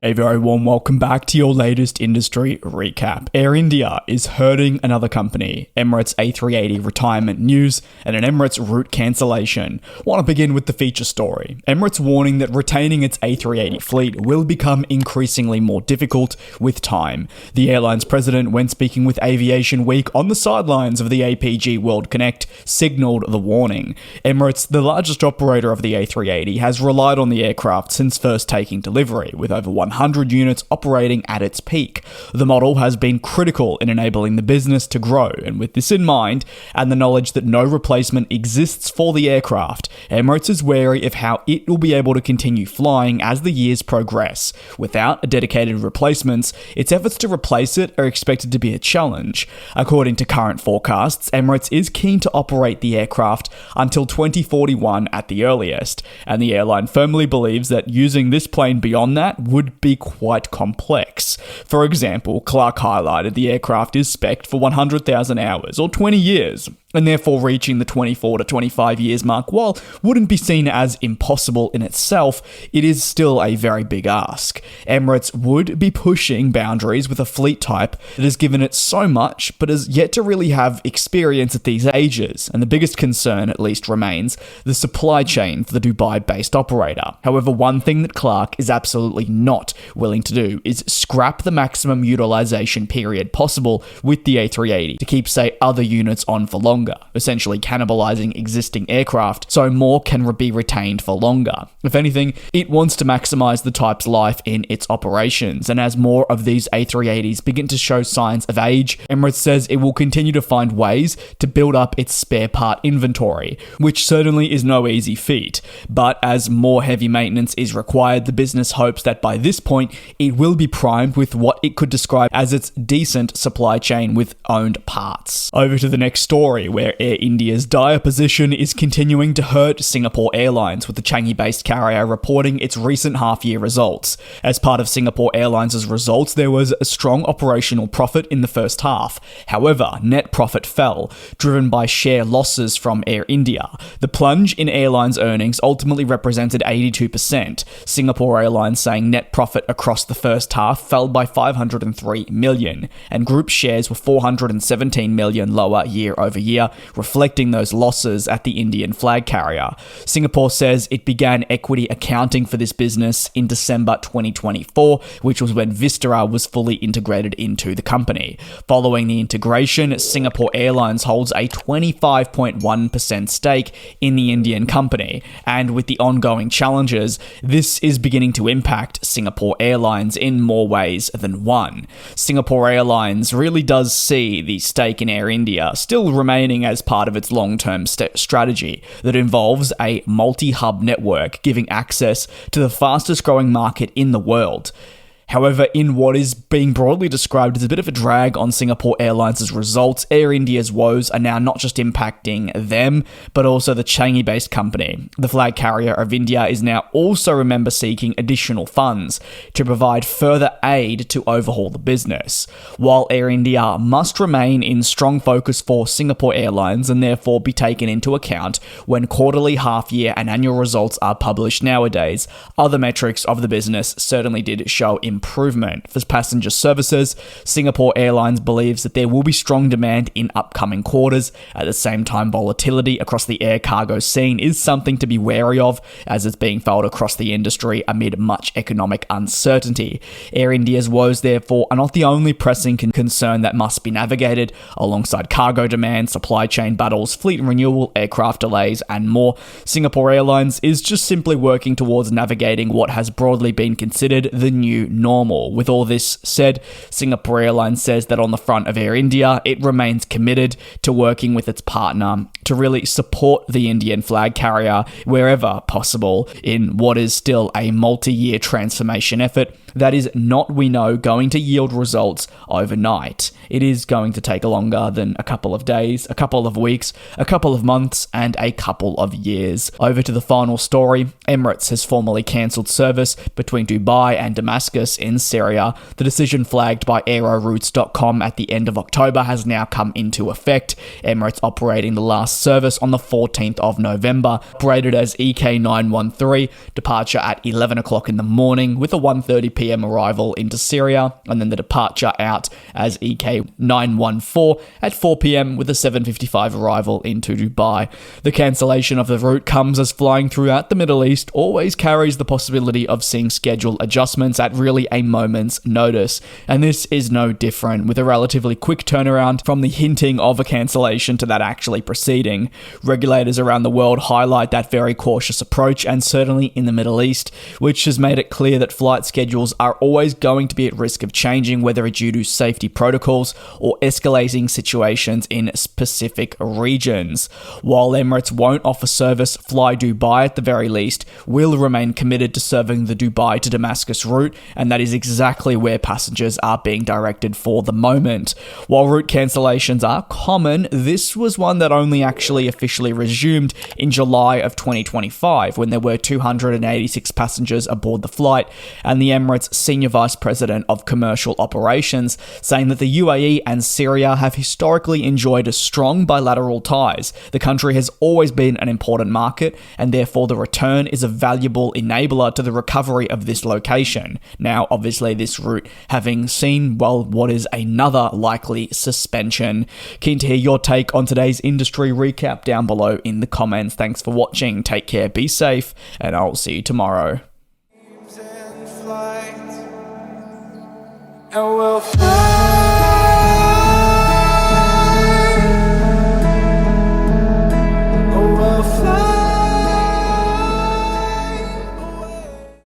A very warm welcome back to your latest industry recap. Air India is hurting another company, Emirates A380 retirement news, and an Emirates route cancellation. Want to begin with the feature story. Emirates warning that retaining its A380 fleet will become increasingly more difficult with time. The airline's president, when speaking with Aviation Week on the sidelines of the APG World Connect, signalled the warning. Emirates, the largest operator of the A380, has relied on the aircraft since first taking delivery, with over 100 units operating at its peak. The model has been critical in enabling the business to grow, and with this in mind, and the knowledge that no replacement exists for the aircraft, Emirates is wary of how it will be able to continue flying as the years progress. Without a dedicated replacements, its efforts to replace it are expected to be a challenge. According to current forecasts, Emirates is keen to operate the aircraft until 2041 at the earliest, and the airline firmly believes that using this plane beyond that would be quite complex. For example, Clark highlighted the aircraft is spec'd for 100,000 hours or 20 years, and therefore reaching the 24 to 25 years mark, while wouldn't be seen as impossible in itself, it is still a very big ask. Emirates would be pushing boundaries with a fleet type that has given it so much, but has yet to really have experience at these ages, and the biggest concern at least remains the supply chain for the Dubai-based operator. However, one thing that Clark is absolutely not willing to do is scrap the maximum utilization period possible with the A380 to keep, say, other units on for longer, essentially cannibalizing existing aircraft so more can be retained for longer. If anything, it wants to maximize the type's life in its operations, and as more of these A380s begin to show signs of age, Emirates says it will continue to find ways to build up its spare part inventory, which certainly is no easy feat. But as more heavy maintenance is required, the business hopes that by this point, it will be primed with what it could describe as its decent supply chain with owned parts. Over to the next story, where Air India's dire position is continuing to hurt Singapore Airlines, with the Changi-based carrier reporting its recent half-year results. As part of Singapore Airlines' results, there was a strong operational profit in the first half. However, net profit fell, driven by share losses from Air India. The plunge in airlines' earnings ultimately represented 82%. Singapore Airlines saying net profit across the first half fell by 503 million, and group shares were 417 million lower year over year, reflecting those losses at the Indian flag carrier. Singapore says it began equity accounting for this business in December 2024, which was when Vistara was fully integrated into the company. Following the integration, Singapore Airlines holds a 25.1% stake in the Indian company, and with the ongoing challenges, this is beginning to impact Singapore Airlines in more ways than one. Singapore Airlines really does see the stake in Air India still remaining as part of its long-term strategy that involves a multi-hub network giving access to the fastest growing market in the world. However, in what is being broadly described as a bit of a drag on Singapore Airlines' results, Air India's woes are now not just impacting them, but also the Changi-based company. The flag carrier of India is now also, remember, seeking additional funds to provide further aid to overhaul the business. While Air India must remain in strong focus for Singapore Airlines and therefore be taken into account when quarterly, half-year and annual results are published nowadays, other metrics of the business certainly did show improvement. For passenger services, Singapore Airlines believes that there will be strong demand in upcoming quarters. At the same time, volatility across the air cargo scene is something to be wary of, as it's being felt across the industry amid much economic uncertainty. Air India's woes, therefore, are not the only pressing concern that must be navigated. Alongside cargo demand, supply chain battles, fleet renewal, aircraft delays, and more, Singapore Airlines is just simply working towards navigating what has broadly been considered the new normal. With all this said, Singapore Airlines says that on the front of Air India, it remains committed to working with its partner to really support the Indian flag carrier wherever possible in what is still a multi-year transformation effort that is not, we know, going to yield results overnight. It is going to take longer than a couple of days, a couple of weeks, a couple of months, and a couple of years. Over to the final story. Emirates has formally cancelled service between Dubai and Damascus in Syria. The decision, flagged by aeroroutes.com at the end of October, has now come into effect. Emirates operating the last service on the 14th of November, operated as EK913, departure at 11 o'clock in the morning with a 1:30 p.m. p.m. arrival into Syria, and then the departure out as EK914 at 4 p.m. with a 7:55 arrival into Dubai. The cancellation of the route comes as flying throughout the Middle East always carries the possibility of seeing schedule adjustments at really a moment's notice, and this is no different, with a relatively quick turnaround from the hinting of a cancellation to that actually proceeding. Regulators around the world highlight that very cautious approach, and certainly in the Middle East, which has made it clear that flight schedules are always going to be at risk of changing, whether due to safety protocols or escalating situations in specific regions. While Emirates won't offer service, Fly Dubai at the very least will remain committed to serving the Dubai to Damascus route, and that is exactly where passengers are being directed for the moment. While route cancellations are common, this was one that only actually officially resumed in July of 2025, when there were 286 passengers aboard the flight, and the Emirates Senior Vice President of Commercial Operations saying that the UAE and Syria have historically enjoyed strong bilateral ties. The country has always been an important market, and therefore the return is a valuable enabler to the recovery of this location. Now, obviously, this route having seen, well, what is another likely suspension. Keen to hear your take on today's industry recap down below in the comments. Thanks for watching. Take care, be safe, and I'll see you tomorrow. And we'll fly.